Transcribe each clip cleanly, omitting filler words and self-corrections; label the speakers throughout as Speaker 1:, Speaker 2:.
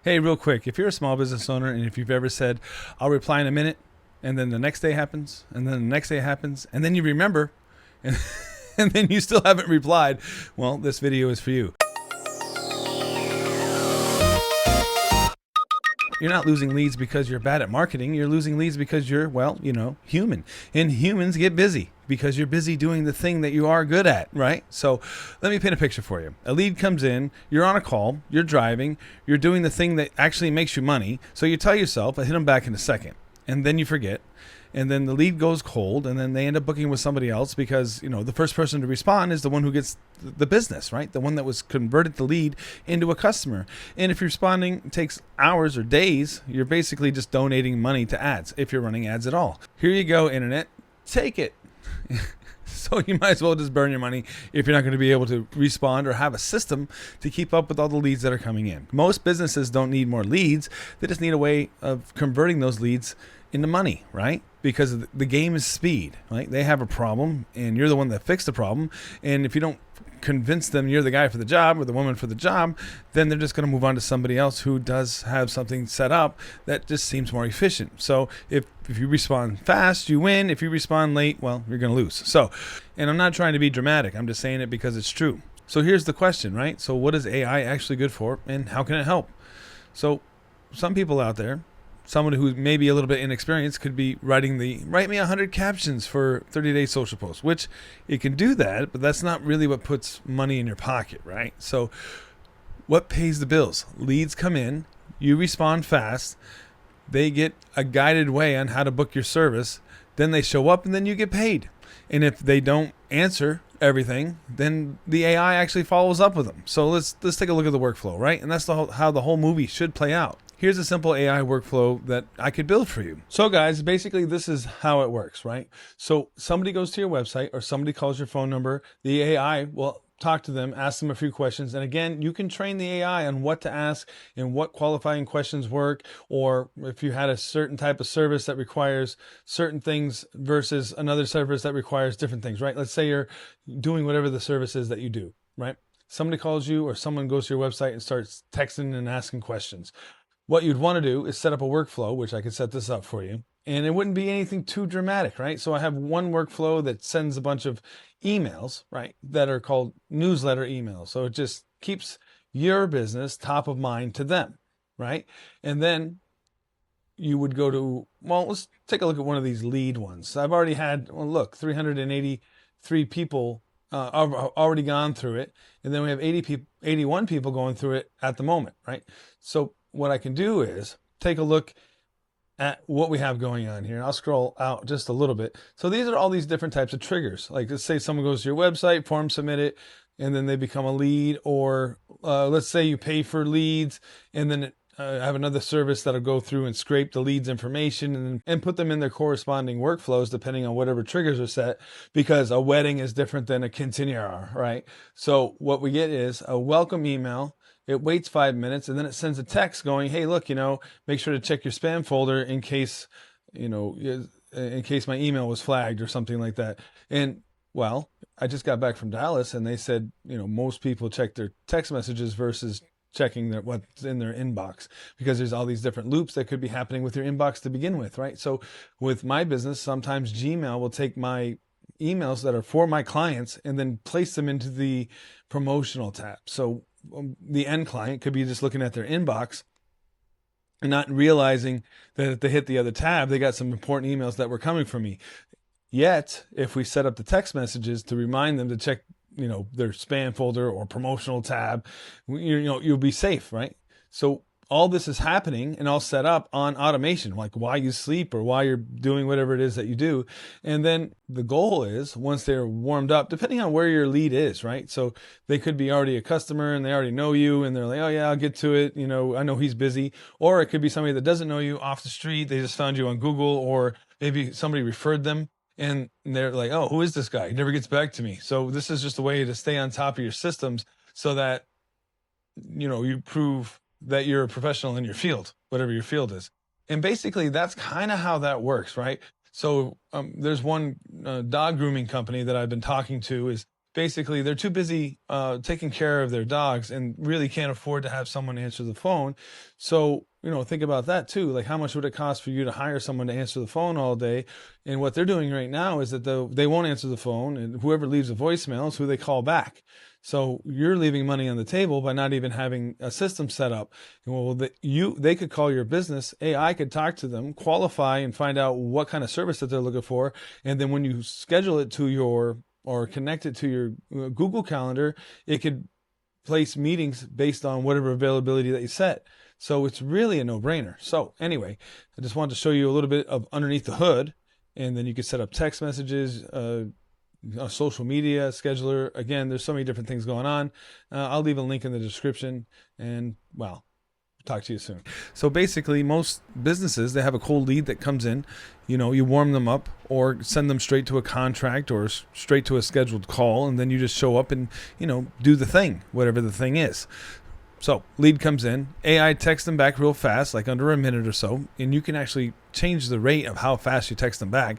Speaker 1: Hey, real quick, if you're a small business owner and if you've ever said, I'll reply in a minute, and then the next day happens, and then the next day happens, and then you remember, and, and then you still haven't replied, well, this video is for you. You're not losing leads because you're bad at marketing. You're losing leads because you're, well, human. And humans get busy because you're busy doing the thing that you are good at, right? So let me paint a picture for you. A lead comes in, you're on a call, you're driving, you're doing the thing that actually makes you money. So you tell yourself, I'll hit them back in a second. And then you forget. And then the lead goes cold, and then they end up booking with somebody else because, the first person to respond is the one who gets the business, right? The one that was converted the lead into a customer. And if you're responding, it takes hours or days, you're basically just donating money to ads if you're running ads at all. Here you go, internet, take it. So you might as well just burn your money if you're not going to be able to respond or have a system to keep up with all the leads that are coming in. Most businesses don't need more leads. They just need a way of converting those leads into money, right? Because the game is speed, right? They have a problem and you're the one that fixed the problem. And if you don't convince them you're the guy for the job or the woman for the job, then they're just going to move on to somebody else who does have something set up that just seems more efficient. So if you respond fast, you win. If you respond late, well, you're going to lose. So, and I'm not trying to be dramatic. I'm just saying it because it's true. So here's the question, right? So what is AI actually good for and how can it help? So some people out there, someone who may be a little bit inexperienced could be write me 100 captions for 30-day social posts, which it can do that, but that's not really what puts money in your pocket, right? So what pays the bills? Leads come in, you respond fast, they get a guided way on how to book your service, then they show up and then you get paid. And if they don't answer everything, then the AI actually follows up with them. So let's take a look at the workflow, right? And that's how the whole movie should play out. Here's a simple AI workflow that I could build for you. So guys, basically this is how it works, right? So somebody goes to your website or somebody calls your phone number. The AI will talk to them, ask them a few questions. And again, you can train the AI on what to ask and what qualifying questions work, or if you had a certain type of service that requires certain things versus another service that requires different things, right? Let's say you're doing whatever the service is that you do, right? Somebody calls you or someone goes to your website and starts texting and asking questions. What you'd want to do is set up a workflow, which I could set this up for you, and it wouldn't be anything too dramatic, right? So I have one workflow that sends a bunch of emails, right, that are called newsletter emails. So it just keeps your business top of mind to them, right? And then you would go to, well, let's take a look at one of these lead ones. I've already had, well, look, 383 people I've already gone through it. And then we have 81 people going through it at the moment, right? So what I can do is take a look at what we have going on here. I'll scroll out just a little bit. So these are all these different types of triggers. Like let's say someone goes to your website, form submit it, and then they become a lead. Or let's say you pay for leads and then have another service that'll go through and scrape the leads information and put them in their corresponding workflows depending on whatever triggers are set, because a wedding is different than a quinceañera, right? So what we get is a welcome email. It waits 5 minutes and then it sends a text going, hey, look, make sure to check your spam folder in case my email was flagged or something like that. And well, I just got back from Dallas and they said, most people check their text messages versus checking what's in their inbox, because there's all these different loops that could be happening with your inbox to begin with, right? So with my business, sometimes Gmail will take my emails that are for my clients and then place them into the promotional tab. So the end client could be just looking at their inbox and not realizing that if they hit the other tab, they got some important emails that were coming from me. Yet, if we set up the text messages to remind them to check their spam folder or promotional tab, you'll be safe, right? So all this is happening and all set up on automation, like while you sleep or while you're doing whatever it is that you do. And then the goal is once they're warmed up, depending on where your lead is, right? So they could be already a customer and they already know you and they're like, oh yeah, I'll get to it. I know he's busy. Or it could be somebody that doesn't know you off the street. They just found you on Google, or maybe somebody referred them. And they're like, oh, who is this guy? He never gets back to me. So this is just a way to stay on top of your systems so that, you prove that you're a professional in your field, whatever your field is. And basically that's kind of how that works, right? So there's one dog grooming company that I've been talking to is basically they're too busy taking care of their dogs and really can't afford to have someone answer the phone. So, think about that too. Like, how much would it cost for you to hire someone to answer the phone all day? And what they're doing right now is that they won't answer the phone, and whoever leaves a voicemail is who they call back. So you're leaving money on the table by not even having a system set up. Well, they could call your business. AI could talk to them, qualify, and find out what kind of service that they're looking for. And then when you schedule it to or connect it to your Google Calendar, it could place meetings based on whatever availability that you set. So it's really a no-brainer. So anyway, I just wanted to show you a little bit of underneath the hood, and then you could set up text messages, social media scheduler. Again, there's so many different things going on. I'll leave a link in the description, and talk to you soon. So basically, most businesses, they have a cold lead that comes in. You warm them up or send them straight to a contract or straight to a scheduled call, and then you just show up and do the thing, whatever the thing is. So lead comes in, AI texts them back real fast, like under a minute or so, and you can actually change the rate of how fast you text them back.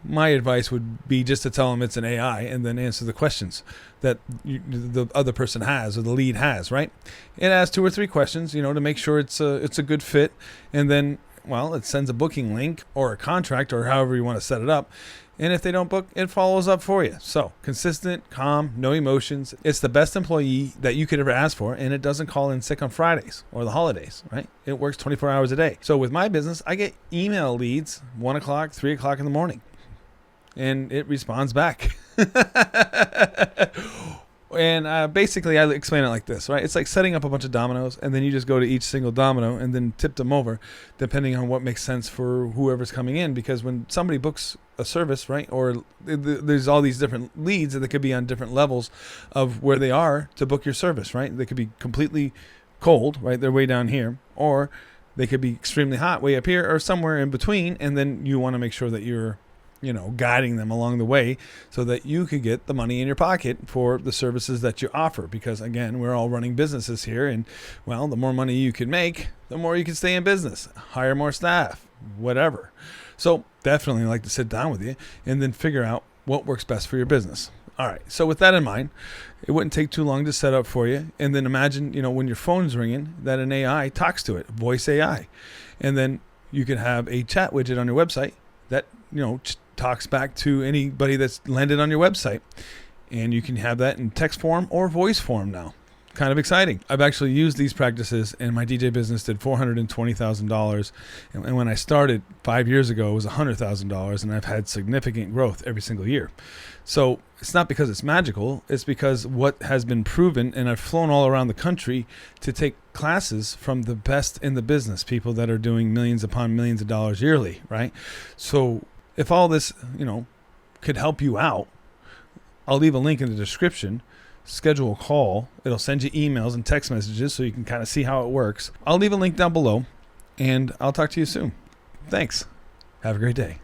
Speaker 1: My advice would be just to tell them it's an AI and then answer the questions that the other person has or the lead has, right? It asks 2 or 3 questions, to make sure it's a good fit. And then, it sends a booking link or a contract or however you want to set it up. And if they don't book, it follows up for you. So consistent, calm, no emotions. It's the best employee that you could ever ask for, and it doesn't call in sick on Fridays or the holidays, right? It works 24 hours a day. So with my business, I get email leads 1 o'clock, 3 o'clock in the morning, and it responds back. And basically, I explain it like this, right? It's like setting up a bunch of dominoes, and then you just go to each single domino and then tip them over, depending on what makes sense for whoever's coming in. Because when somebody books a service, right, or there's all these different leads that could be on different levels of where they are to book your service, right? They could be completely cold, right? They're way down here, or they could be extremely hot way up here, or somewhere in between. And then you want to make sure that you're guiding them along the way so that you could get the money in your pocket for the services that you offer. Because again, we're all running businesses here, and the more money you can make, the more you can stay in business, hire more staff, whatever. So definitely like to sit down with you and then figure out what works best for your business. All right. So with that in mind, it wouldn't take too long to set up for you. And then imagine, when your phone's ringing, that an AI talks to it, voice AI. And then you can have a chat widget on your website that, talks back to anybody that's landed on your website. And you can have that in text form or voice form now. Kind of exciting. I've actually used these practices, and my DJ business did $420,000. And when I started 5 years ago, it was $100,000, and I've had significant growth every single year. So it's not because it's magical. It's because what has been proven, and I've flown all around the country to take classes from the best in the business, people that are doing millions upon millions of dollars yearly, right? So if all this, could help you out, I'll leave a link in the description. Schedule a call. It'll send you emails and text messages so you can kind of see how it works. I'll leave a link down below, and I'll talk to you soon. Thanks. Have a great day.